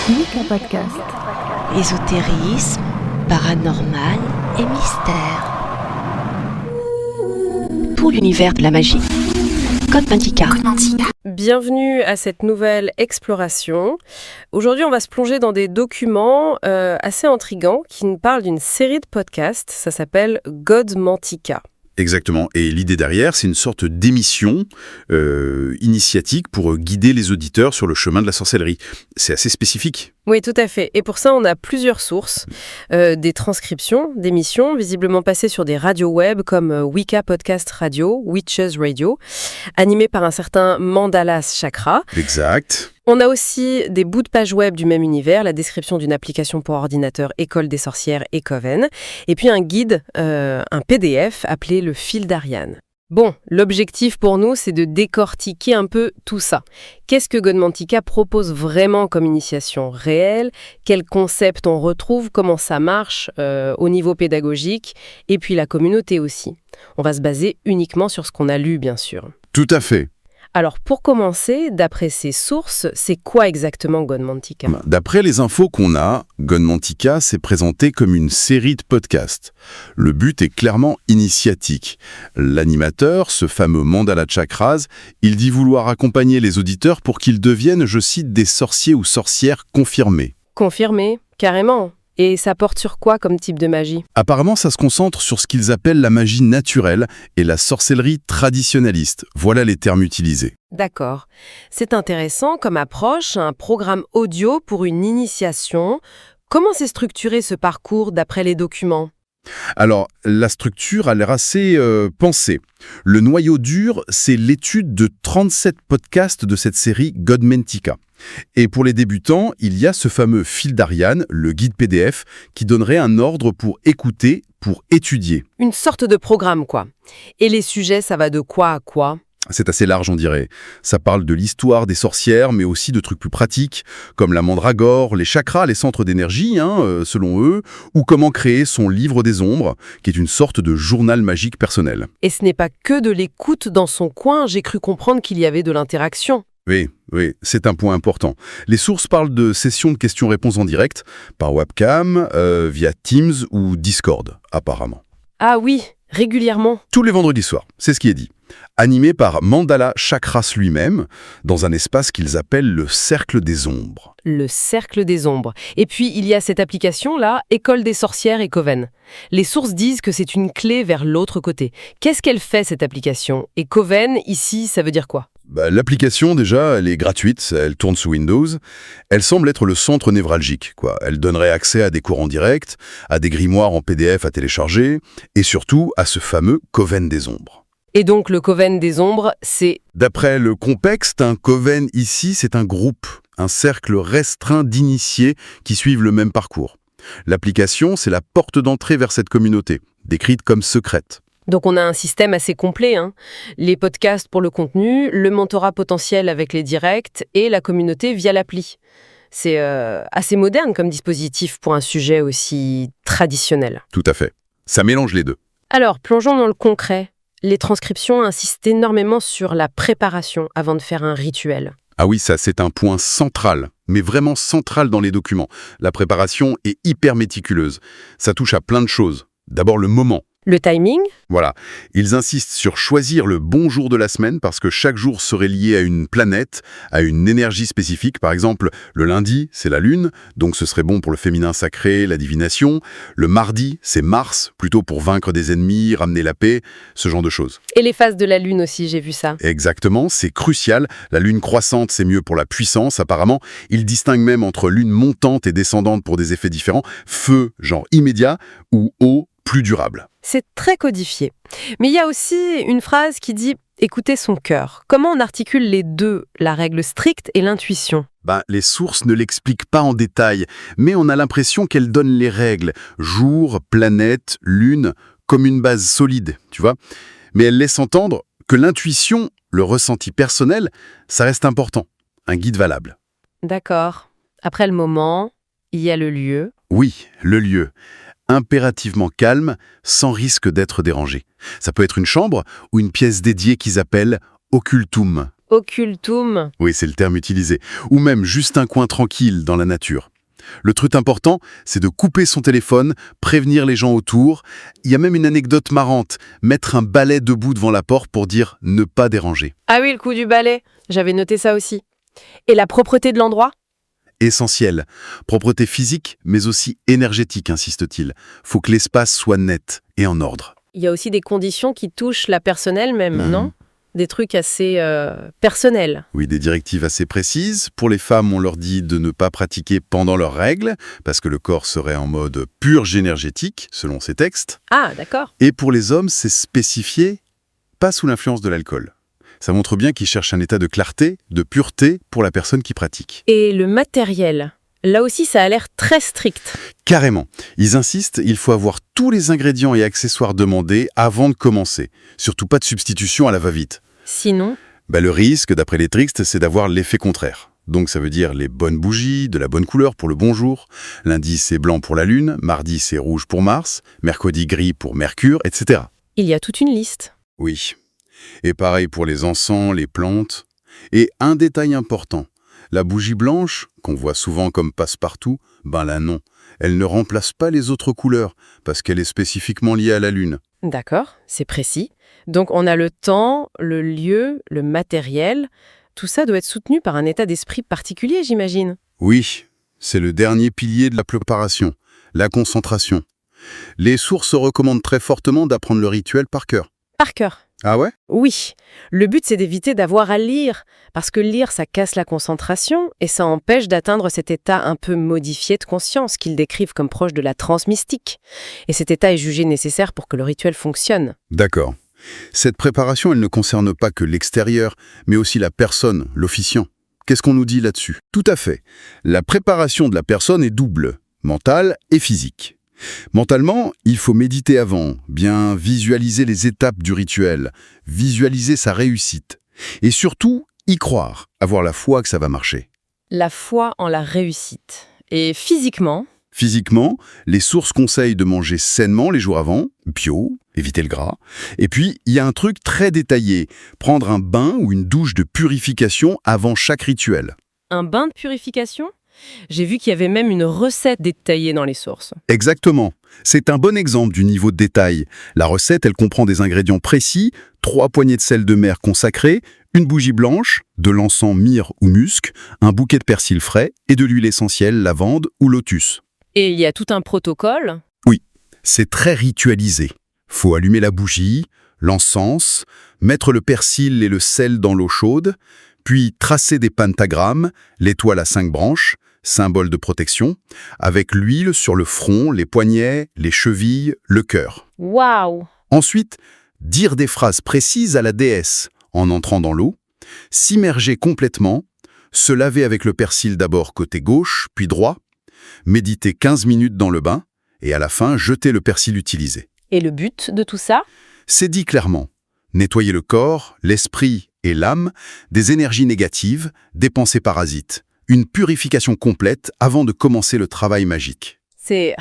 Wicca Podcast. Ésotérisme, paranormal et mystère. Tout l'univers de la magie. Godmantica. Bienvenue à cette nouvelle exploration. Aujourd'hui, on va se plonger dans des documents assez intrigants qui nous parlent d'une série de podcasts. Ça s'appelle Godmantica. Exactement. Et l'idée derrière, c'est une sorte d'émission initiatique pour guider les auditeurs sur le chemin de la sorcellerie. C'est assez spécifique. Oui, tout à fait. Et pour ça, on a plusieurs sources, des transcriptions d'émissions visiblement passées sur des radios web comme Wicca Podcast Radio, Witches Radio, animées par un certain Mandalas Chakra. Exact. On a aussi des bouts de pages web du même univers, la description d'une application pour ordinateur École des sorcières et Coven, et puis un guide, un PDF appelé le fil d'Ariane. Bon, l'objectif pour nous, c'est de décortiquer un peu tout ça. Qu'est-ce que Godmantica propose vraiment comme initiation réelle? Quels concepts on retrouve? Comment ça marche au niveau pédagogique? Et puis la communauté aussi. On va se baser uniquement sur ce qu'on a lu, bien sûr. Tout à fait. Alors, pour commencer, d'après ces sources, c'est quoi exactement Godmantica? D'après les infos qu'on a, Godmantica s'est présenté comme une série de podcasts. Le but est clairement initiatique. L'animateur, ce fameux Mandala Chakras, il dit vouloir accompagner les auditeurs pour qu'ils deviennent, je cite, des sorciers ou sorcières confirmés. Confirmé, carrément. Et ça porte sur quoi comme type de magie? Apparemment, ça se concentre sur ce qu'ils appellent la magie naturelle et la sorcellerie traditionnaliste. Voilà les termes utilisés. D'accord. C'est intéressant comme approche, un programme audio pour une initiation. Comment s'est structuré ce parcours d'après les documents? Alors, la structure a l'air assez pensée. Le noyau dur, c'est l'étude de 37 podcasts de cette série Godmantica. Et pour les débutants, il y a ce fameux fil d'Ariane, le guide PDF, qui donnerait un ordre pour écouter, pour étudier. Une sorte de programme, quoi. Et les sujets, ça va de quoi à quoi? C'est assez large, on dirait. Ça parle de l'histoire des sorcières, mais aussi de trucs plus pratiques, comme la mandragore, les chakras, les centres d'énergie, selon eux, ou comment créer son livre des ombres, qui est une sorte de journal magique personnel. Et ce n'est pas que de l'écoute dans son coin, j'ai cru comprendre qu'il y avait de l'interaction. Oui, c'est un point important. Les sources parlent de sessions de questions-réponses en direct, par webcam, via Teams ou Discord, apparemment. Ah oui, régulièrement. Tous les vendredis soirs, c'est ce qui est dit. Animé par Mandala Chakras lui-même, dans un espace qu'ils appellent le Cercle des Ombres. Le Cercle des Ombres. Et puis, il y a cette application-là, École des sorcières et Coven. Les sources disent que c'est une clé vers l'autre côté. Qu'est-ce qu'elle fait, cette application? Et Coven, ici, ça veut dire quoi? L'application, déjà, elle est gratuite, elle tourne sous Windows. Elle semble être le centre névralgique, quoi. Elle donnerait accès à des cours en direct, à des grimoires en PDF à télécharger, et surtout à ce fameux Coven des Ombres. Et donc, le Coven des Ombres, c'est... D'après le contexte, un Coven ici, c'est un groupe, un cercle restreint d'initiés qui suivent le même parcours. L'application, c'est la porte d'entrée vers cette communauté, décrite comme secrète. Donc on a un système assez complet, Les podcasts pour le contenu, le mentorat potentiel avec les directs et la communauté via l'appli. C'est assez moderne comme dispositif pour un sujet aussi traditionnel. Tout à fait. Ça mélange les deux. Alors, plongeons dans le concret. Les transcriptions insistent énormément sur la préparation avant de faire un rituel. Ah oui, ça c'est un point central, mais vraiment central dans les documents. La préparation est hyper méticuleuse. Ça touche à plein de choses. D'abord le moment. Le timing? Voilà. Ils insistent sur choisir le bon jour de la semaine parce que chaque jour serait lié à une planète, à une énergie spécifique. Par exemple, le lundi, c'est la Lune, donc ce serait bon pour le féminin sacré, la divination. Le mardi, c'est Mars, plutôt pour vaincre des ennemis, ramener la paix, ce genre de choses. Et les phases de la Lune aussi, j'ai vu ça. Exactement, c'est crucial. La Lune croissante, c'est mieux pour la puissance, apparemment. Ils distinguent même entre Lune montante et descendante pour des effets différents. Feu, genre immédiat, ou eau, plus durable. C'est très codifié. Mais il y a aussi une phrase qui dit « écouter son cœur ». Comment on articule les deux, la règle stricte et l'intuition? Les sources ne l'expliquent pas en détail, mais on a l'impression qu'elles donnent les règles. Jour, planète, lune, comme une base solide, tu vois. Mais elles laissent entendre que l'intuition, le ressenti personnel, ça reste important. Un guide valable. D'accord. Après le moment, il y a le lieu. Oui, le lieu. Impérativement calme, sans risque d'être dérangé. Ça peut être une chambre ou une pièce dédiée qu'ils appellent occultum. Occultum. Oui, c'est le terme utilisé. Ou même juste un coin tranquille dans la nature. Le truc important, c'est de couper son téléphone, prévenir les gens autour. Il y a même une anecdote marrante, mettre un balai debout devant la porte pour dire « ne pas déranger Ah oui, le coup du balai. J'avais noté ça aussi. Et la propreté de l'endroit ? » Essentiel. Propreté physique, mais aussi énergétique, insiste-t-il. Faut que l'espace soit net et en ordre. Il y a aussi des conditions qui touchent la personne elle-même, Mhm. non ? Des trucs assez personnels. Oui, des directives assez précises. Pour les femmes, on leur dit de ne pas pratiquer pendant leurs règles, parce que le corps serait en mode purge énergétique, selon ces textes. Ah, d'accord. Et pour les hommes, c'est spécifié, pas sous l'influence de l'alcool. Ça montre bien qu'ils cherchent un état de clarté, de pureté pour la personne qui pratique. Et le matériel ? Là aussi, ça a l'air très strict. Carrément. Ils insistent, il faut avoir tous les ingrédients et accessoires demandés avant de commencer. Surtout pas de substitution à la va-vite. Sinon, Le risque, d'après les textes, c'est d'avoir l'effet contraire. Donc ça veut dire les bonnes bougies, de la bonne couleur pour le bon jour. Lundi, c'est blanc pour la Lune. Mardi, c'est rouge pour Mars. Mercredi, gris pour Mercure, etc. il y a toute une liste. Oui. Et pareil pour les encens, les plantes. Et un détail important. La bougie blanche, qu'on voit souvent comme passe-partout, là non. Elle ne remplace pas les autres couleurs, parce qu'elle est spécifiquement liée à la Lune. D'accord, c'est précis. Donc on a le temps, le lieu, le matériel. Tout ça doit être soutenu par un état d'esprit particulier, j'imagine. Oui, c'est le dernier pilier de la préparation, la concentration. Les sources recommandent très fortement d'apprendre le rituel par cœur. Par cœur. Ah ouais? Oui, le but c'est d'éviter d'avoir à lire, parce que lire ça casse la concentration et ça empêche d'atteindre cet état un peu modifié de conscience qu'ils décrivent comme proche de la transe mystique. Et cet état est jugé nécessaire pour que le rituel fonctionne. D'accord. Cette préparation, elle ne concerne pas que l'extérieur, mais aussi la personne, l'officiant. Qu'est-ce qu'on nous dit là-dessus? Tout à fait. La préparation de la personne est double, mentale et physique. Mentalement, il faut méditer avant, bien visualiser les étapes du rituel, visualiser sa réussite. Et surtout, y croire, avoir la foi que ça va marcher. La foi en la réussite. Et physiquement, Physiquement, les sources conseillent de manger sainement les jours avant, bio, éviter le gras. Et puis, il y a un truc très détaillé, prendre un bain ou une douche de purification avant chaque rituel. un bain de purification ? J'ai vu qu'il y avait même une recette détaillée dans les sources. Exactement. C'est un bon exemple du niveau de détail. La recette, elle comprend des ingrédients précis, 3 poignées de sel de mer consacré, une bougie blanche, de l'encens myrrhe ou musc, un bouquet de persil frais et de l'huile essentielle lavande ou lotus. Et il y a tout un protocole. C'est très ritualisé. Faut allumer la bougie, l'encens, mettre le persil et le sel dans l'eau chaude, puis tracer des pentagrammes, l'étoile à 5 branches, symbole de protection, avec l'huile sur le front, les poignets, les chevilles, le cœur. Waouh ! Ensuite, dire des phrases précises à la déesse en entrant dans l'eau, s'immerger complètement, se laver avec le persil d'abord côté gauche, puis droit, méditer 15 minutes dans le bain, et à la fin, jeter le persil utilisé. Et le but de tout ça ? C'est dit clairement. Nettoyer le corps, l'esprit et l'âme des énergies négatives, des pensées parasites. Une purification complète avant de commencer le travail magique. C'est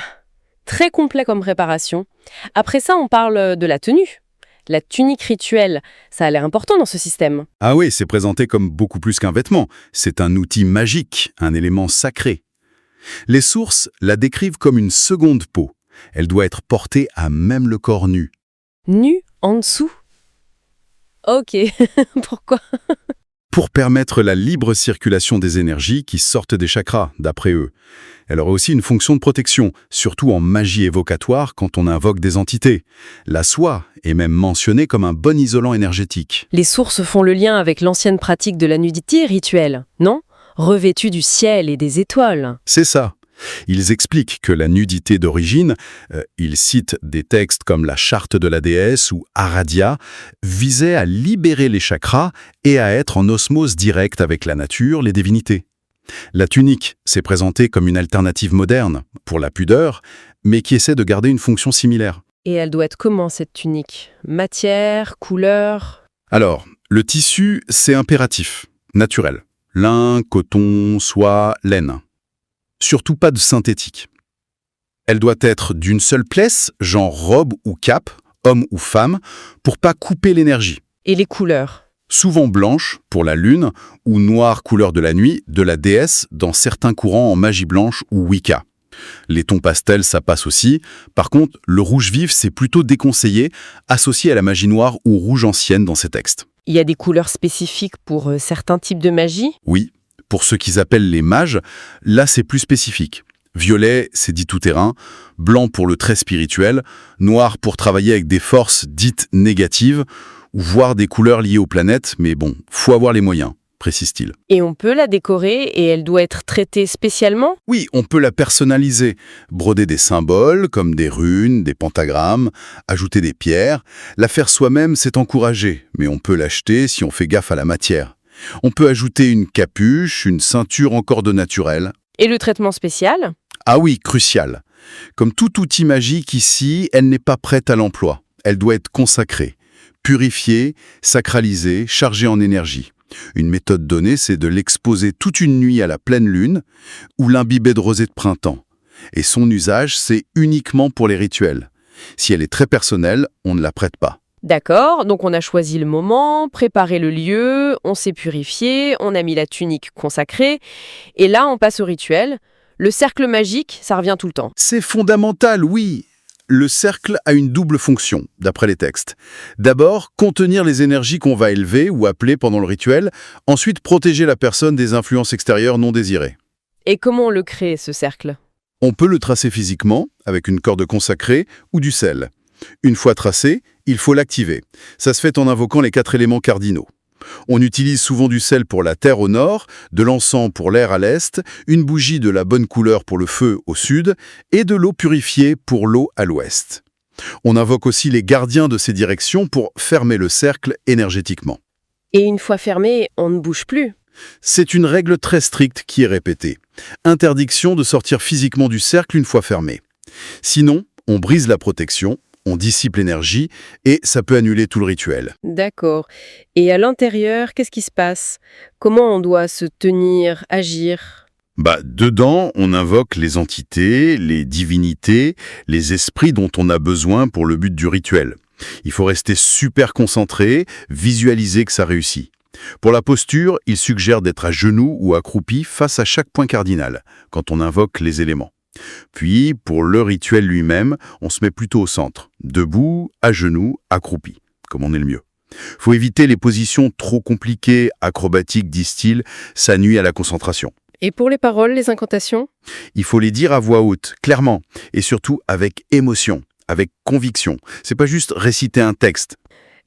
très complet comme préparation. Après ça, on parle de la tenue. La tunique rituelle, ça a l'air important dans ce système. Ah oui, c'est présenté comme beaucoup plus qu'un vêtement. C'est un outil magique, un élément sacré. Les sources la décrivent comme une seconde peau. Elle doit être portée à même le corps nu. Nu en dessous. Ok, pourquoi ? Pour permettre la libre circulation des énergies qui sortent des chakras, d'après eux. Elle aurait aussi une fonction de protection, surtout en magie évocatoire quand on invoque des entités. La soie est même mentionnée comme un bon isolant énergétique. Les sources font le lien avec l'ancienne pratique de la nudité rituelle, non ? Revêtue du ciel et des étoiles. C'est ça. Ils expliquent que la nudité d'origine, ils citent des textes comme la charte de la déesse ou Aradia, visait à libérer les chakras et à être en osmose directe avec la nature, les divinités. La tunique s'est présentée comme une alternative moderne, pour la pudeur, mais qui essaie de garder une fonction similaire. Et elle doit être comment cette tunique ? Matière, couleur ? Alors, le tissu, c'est impératif, naturel. Lin, coton, soie, laine. Surtout pas de synthétique. Elle doit être d'une seule pièce, genre robe ou cape, homme ou femme, pour pas couper l'énergie. Et les couleurs ? Souvent blanche pour la lune ou noire couleur de la nuit de la déesse dans certains courants en magie blanche ou Wicca. Les tons pastels, ça passe aussi. Par contre, le rouge vif, c'est plutôt déconseillé, associé à la magie noire ou rouge ancienne dans ces textes. Il y a des couleurs spécifiques pour certains types de magie? Oui, pour ceux qu'ils appellent les mages, là c'est plus spécifique. Violet, c'est dit tout-terrain, blanc pour le très spirituel, noir pour travailler avec des forces dites négatives, ou voir des couleurs liées aux planètes, mais bon, faut avoir les moyens, précise-t-il. Et on peut la décorer et elle doit être traitée spécialement? Oui, on peut la personnaliser, broder des symboles comme des runes, des pentagrammes, ajouter des pierres. La faire soi-même, c'est encouragé, mais on peut l'acheter si on fait gaffe à la matière. On peut ajouter une capuche, une ceinture en corde naturelle. Et le traitement spécial? Ah oui, crucial. Comme tout outil magique ici, elle n'est pas prête à l'emploi. Elle doit être consacrée, purifiée, sacralisée, chargée en énergie. Une méthode donnée, c'est de l'exposer toute une nuit à la pleine lune ou l'imbiber de rosée de printemps. Et son usage, c'est uniquement pour les rituels. Si elle est très personnelle, on ne la prête pas. D'accord, donc on a choisi le moment, préparé le lieu, on s'est purifié, on a mis la tunique consacrée, et là on passe au rituel. Le cercle magique, ça revient tout le temps. C'est fondamental, oui. Le cercle a une double fonction, d'après les textes. D'abord, contenir les énergies qu'on va élever ou appeler pendant le rituel, ensuite protéger la personne des influences extérieures non désirées. Et comment on le crée, ce cercle? On peut le tracer physiquement, avec une corde consacrée ou du sel. Une fois tracé, il faut l'activer. Ça se fait en invoquant les 4 éléments cardinaux. On utilise souvent du sel pour la terre au nord, de l'encens pour l'air à l'est, une bougie de la bonne couleur pour le feu au sud, et de l'eau purifiée pour l'eau à l'ouest. On invoque aussi les gardiens de ces directions pour fermer le cercle énergétiquement. Et une fois fermé, on ne bouge plus. C'est une règle très stricte qui est répétée. Interdiction de sortir physiquement du cercle une fois fermé. Sinon, on brise la protection, on dissipe l'énergie et ça peut annuler tout le rituel. D'accord. Et à l'intérieur, qu'est-ce qui se passe? Comment on doit se tenir, agir? Dedans, on invoque les entités, les divinités, les esprits dont on a besoin pour le but du rituel. Il faut rester super concentré, visualiser que ça réussit. Pour la posture, il suggère d'être à genoux ou accroupi face à chaque point cardinal, quand on invoque les éléments. Puis, pour le rituel lui-même, on se met plutôt au centre, debout, à genoux, accroupi, comme on est le mieux. Faut éviter les positions trop compliquées, acrobatiques, disent-ils, ça nuit à la concentration. Et pour les paroles, les incantations? Il faut les dire à voix haute, clairement, et surtout avec émotion, avec conviction. C'est pas juste réciter un texte.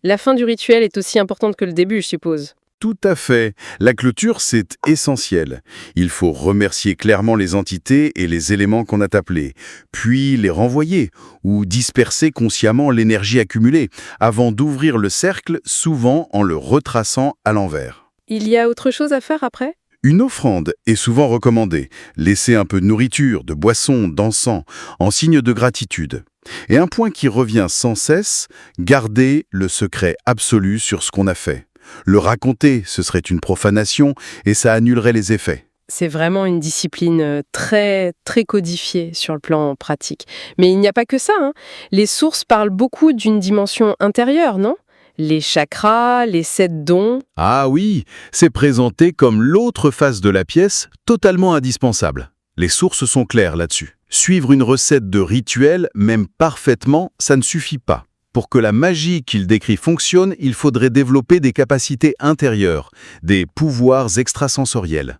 La fin du rituel est aussi importante que le début, je suppose. Tout à fait. La clôture, c'est essentiel. Il faut remercier clairement les entités et les éléments qu'on a appelés, puis les renvoyer ou disperser consciemment l'énergie accumulée, avant d'ouvrir le cercle, souvent en le retraçant à l'envers. Il y a autre chose à faire après? Une offrande est souvent recommandée. Laisser un peu de nourriture, de boisson, d'encens, en signe de gratitude. Et un point qui revient sans cesse, garder le secret absolu sur ce qu'on a fait. Le raconter, ce serait une profanation et ça annulerait les effets. C'est vraiment une discipline très, très codifiée sur le plan pratique. Mais il n'y a pas que ça, hein. Les sources parlent beaucoup d'une dimension intérieure, non? Les chakras, les 7 dons. Ah oui, c'est présenté comme l'autre face de la pièce, totalement indispensable. Les sources sont claires là-dessus. Suivre une recette de rituel, même parfaitement, ça ne suffit pas. Pour que la magie qu'il décrit fonctionne, il faudrait développer des capacités intérieures, des pouvoirs extrasensoriels.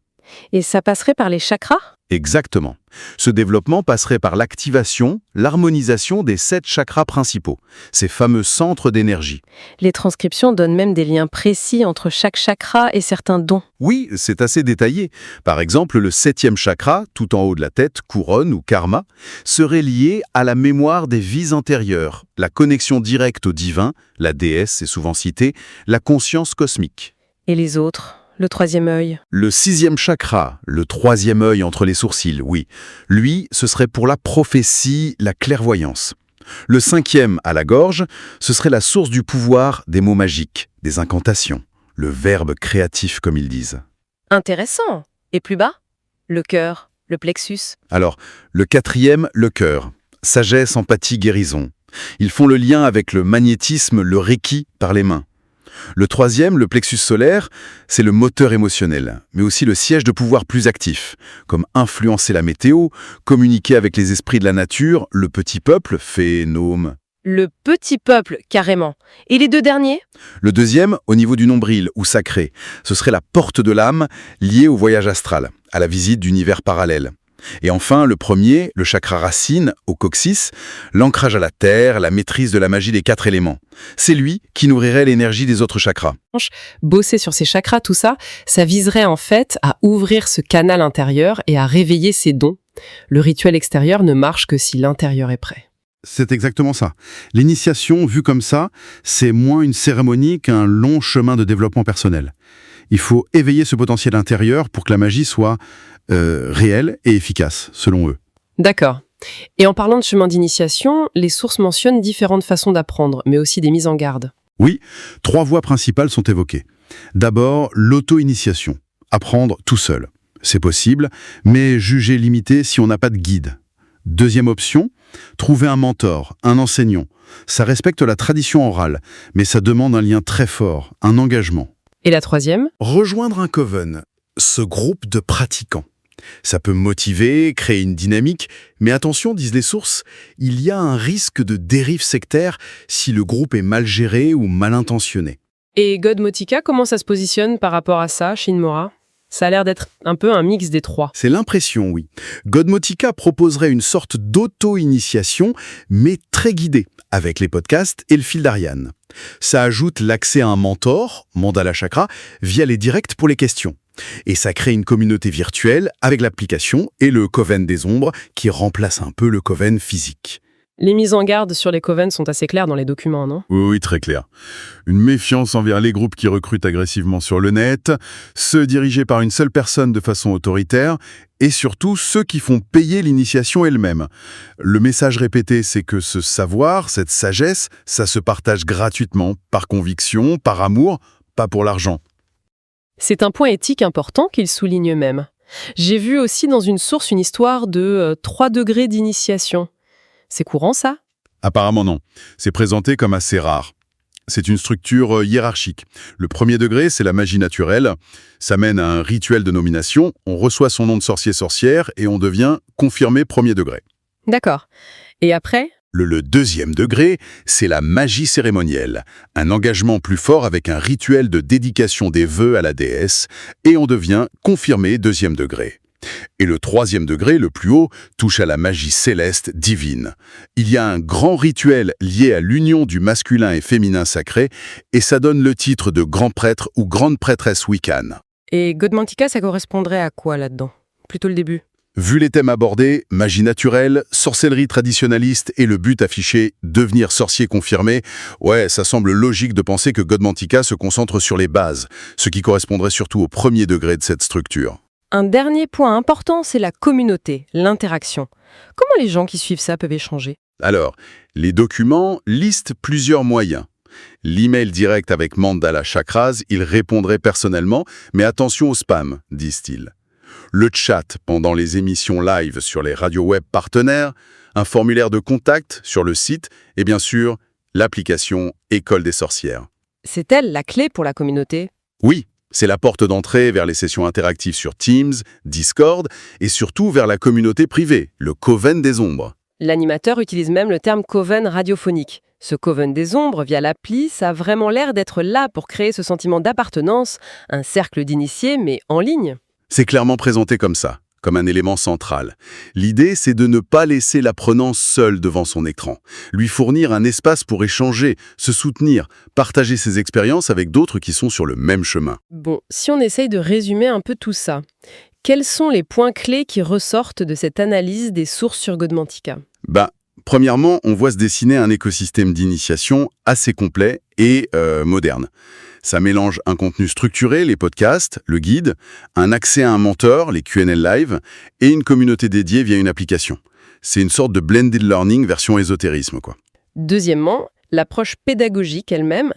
Et ça passerait par les chakras? Exactement. Ce développement passerait par l'activation, l'harmonisation des 7 chakras principaux, ces fameux centres d'énergie. Les transcriptions donnent même des liens précis entre chaque chakra et certains dons. Oui, c'est assez détaillé. Par exemple, le 7e chakra, tout en haut de la tête, couronne ou karma, serait lié à la mémoire des vies antérieures, la connexion directe au divin, la déesse est souvent citée, la conscience cosmique. Et les autres? Le 3e œil? Le 6e chakra, le 3e œil entre les sourcils, oui. Lui, ce serait pour la prophétie, la clairvoyance. Le 5e, à la gorge, ce serait la source du pouvoir des mots magiques, des incantations, le verbe créatif comme ils disent. Intéressant. Et plus bas? Le cœur, le plexus. Alors, le 4e, le cœur. Sagesse, empathie, guérison. Ils font le lien avec le magnétisme, le reiki par les mains. Le troisième, le plexus solaire, c'est le moteur émotionnel, mais aussi le siège de pouvoir plus actif, comme influencer la météo, communiquer avec les esprits de la nature, le petit peuple, fées, gnomes. Le petit peuple, carrément. Et les deux derniers? Le deuxième, au niveau du nombril, ou sacré, ce serait la porte de l'âme liée au voyage astral, à la visite d'univers parallèles. Et enfin, le premier, le chakra racine, au coccyx, l'ancrage à la terre, la maîtrise de la magie des 4 éléments. C'est lui qui nourrirait l'énergie des autres chakras. Bosser sur ces chakras, tout ça, ça viserait en fait à ouvrir ce canal intérieur et à réveiller ses dons. Le rituel extérieur ne marche que si l'intérieur est prêt. C'est exactement ça. L'initiation, vue comme ça, c'est moins une cérémonie qu'un long chemin de développement personnel. Il faut éveiller ce potentiel intérieur pour que la magie soit réelle et efficace, selon eux. D'accord. Et en parlant de chemin d'initiation, les sources mentionnent différentes façons d'apprendre, mais aussi des mises en garde. Oui, 3 voies principales sont évoquées. D'abord, l'auto-initiation. Apprendre tout seul. C'est possible, mais jugé limité si on n'a pas de guide. Deuxième option, trouver un mentor, un enseignant. Ça respecte la tradition orale, mais ça demande un lien très fort, un engagement. Et la troisième? Rejoindre un coven, ce groupe de pratiquants. Ça peut motiver, créer une dynamique, mais attention, disent les sources, il y a un risque de dérive sectaire si le groupe est mal géré ou mal intentionné. Et Godmotica, comment ça se positionne par rapport à ça, Shinmora? Ça a l'air d'être un peu un mix des trois. C'est l'impression, oui. Godmotica proposerait une sorte d'auto-initiation, mais très guidée, avec les podcasts et le fil d'Ariane. Ça ajoute l'accès à un mentor, Mandala Chakra, via les directs pour les questions. Et ça crée une communauté virtuelle avec l'application et le Coven des Ombres qui remplace un peu le Coven physique. Les mises en garde sur les covens sont assez claires dans les documents, non? Oui, très clair. Une méfiance envers les groupes qui recrutent agressivement sur le net, ceux dirigés par une seule personne de façon autoritaire, et surtout ceux qui font payer l'initiation elle-même. Le message répété, c'est que ce savoir, cette sagesse, ça se partage gratuitement, par conviction, par amour, pas pour l'argent. C'est un point éthique important qu'il souligne même. J'ai vu aussi dans une source une histoire de 3 degrés d'initiation. C'est courant, ça? Apparemment non. C'est présenté comme assez rare. C'est une structure hiérarchique. Le premier degré, c'est la magie naturelle. Ça mène à un rituel de nomination. On reçoit son nom de sorcier-sorcière et on devient confirmé premier degré. D'accord. Et après? Le deuxième degré, c'est la magie cérémonielle. Un engagement plus fort avec un rituel de dédication des vœux à la déesse et on devient confirmé deuxième degré. Et le troisième degré, le plus haut, touche à la magie céleste divine. Il y a un grand rituel lié à l'union du masculin et féminin sacré et ça donne le titre de grand prêtre ou grande prêtresse Wiccan. Et Godmantica, ça correspondrait à quoi là-dedans? Plutôt le début. Vu les thèmes abordés, magie naturelle, sorcellerie traditionnaliste et le but affiché, devenir sorcier confirmé, ouais, ça semble logique de penser que Godmantica se concentre sur les bases, ce qui correspondrait surtout au premier degré de cette structure. Un dernier point important, c'est la communauté, l'interaction. Comment les gens qui suivent ça peuvent échanger? Alors, les documents listent plusieurs moyens. L'email direct avec Mandala Chakras, il répondrait personnellement, mais attention au spam, disent-ils. Le chat pendant les émissions live sur les radios web partenaires, un formulaire de contact sur le site et bien sûr, l'application École des sorcières. C'est elle la clé pour la communauté? Oui, c'est la porte d'entrée vers les sessions interactives sur Teams, Discord et surtout vers la communauté privée, le Coven des Ombres. L'animateur utilise même le terme coven radiophonique. Ce coven des ombres via l'appli, ça a vraiment l'air d'être là pour créer ce sentiment d'appartenance, un cercle d'initiés mais en ligne. C'est clairement présenté comme ça, comme un élément central. L'idée, c'est de ne pas laisser l'apprenant seul devant son écran, lui fournir un espace pour échanger, se soutenir, partager ses expériences avec d'autres qui sont sur le même chemin. Bon, si on essaye de résumer un peu tout ça, quels sont les points clés qui ressortent de cette analyse des sources sur Godmantica? Premièrement, on voit se dessiner un écosystème d'initiation assez complet et moderne. Ça mélange un contenu structuré, les podcasts, le guide, un accès à un mentor, les Q&A live, et une communauté dédiée via une application. C'est une sorte de blended learning version ésotérisme, quoi. Deuxièmement, l'approche pédagogique elle-même,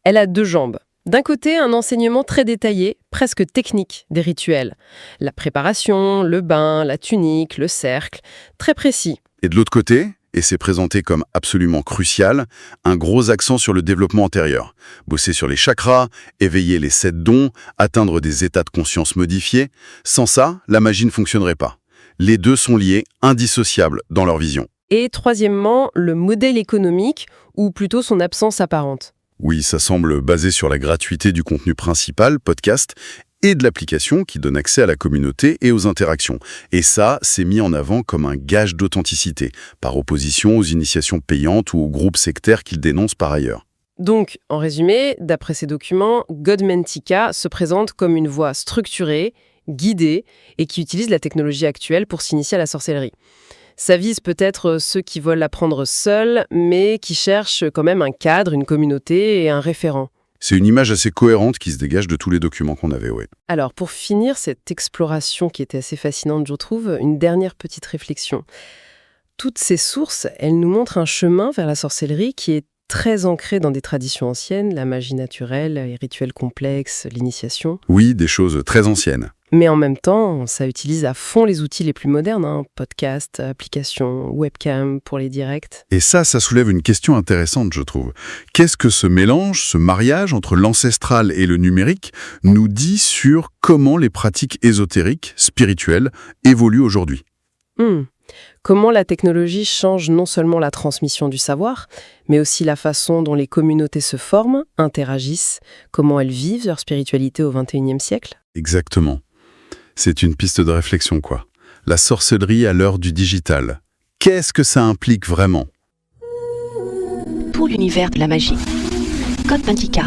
elle a 2 jambes. D'un côté, un enseignement très détaillé, presque technique, des rituels. La préparation, le bain, la tunique, le cercle, très précis. Et de l'autre côté, et c'est présenté comme absolument crucial, un gros accent sur le développement intérieur. Bosser sur les chakras, éveiller les 7 dons, atteindre des états de conscience modifiés. Sans ça, la magie ne fonctionnerait pas. Les deux sont liés, indissociables dans leur vision. Et troisièmement, le modèle économique, ou plutôt son absence apparente. Oui, ça semble basé sur la gratuité du contenu principal, podcast, et de l'application qui donne accès à la communauté et aux interactions. Et ça, c'est mis en avant comme un gage d'authenticité, par opposition aux initiations payantes ou aux groupes sectaires qu'il dénonce par ailleurs. Donc, en résumé, d'après ces documents, Godmantika se présente comme une voie structurée, guidée, et qui utilise la technologie actuelle pour s'initier à la sorcellerie. Ça vise peut-être ceux qui veulent l'apprendre seuls, mais qui cherchent quand même un cadre, une communauté et un référent. C'est une image assez cohérente qui se dégage de tous les documents qu'on avait, ouais. Alors, pour finir cette exploration qui était assez fascinante, je trouve, une dernière petite réflexion. Toutes ces sources, elles nous montrent un chemin vers la sorcellerie qui est très ancré dans des traditions anciennes, la magie naturelle, les rituels complexes, l'initiation. Oui, des choses très anciennes. Mais en même temps, ça utilise à fond les outils les plus modernes, podcasts, applications, webcam pour les directs. Et ça soulève une question intéressante, je trouve. Qu'est-ce que ce mélange, ce mariage entre l'ancestral et le numérique nous dit sur comment les pratiques ésotériques, spirituelles, évoluent aujourd'hui ? Comment la technologie change non seulement la transmission du savoir, mais aussi la façon dont les communautés se forment, interagissent, comment elles vivent leur spiritualité au XXIe siècle ? Exactement. C'est une piste de réflexion, quoi. La sorcellerie à l'heure du digital. Qu'est-ce que ça implique vraiment ? Pour l'univers de la magie, Godmantika.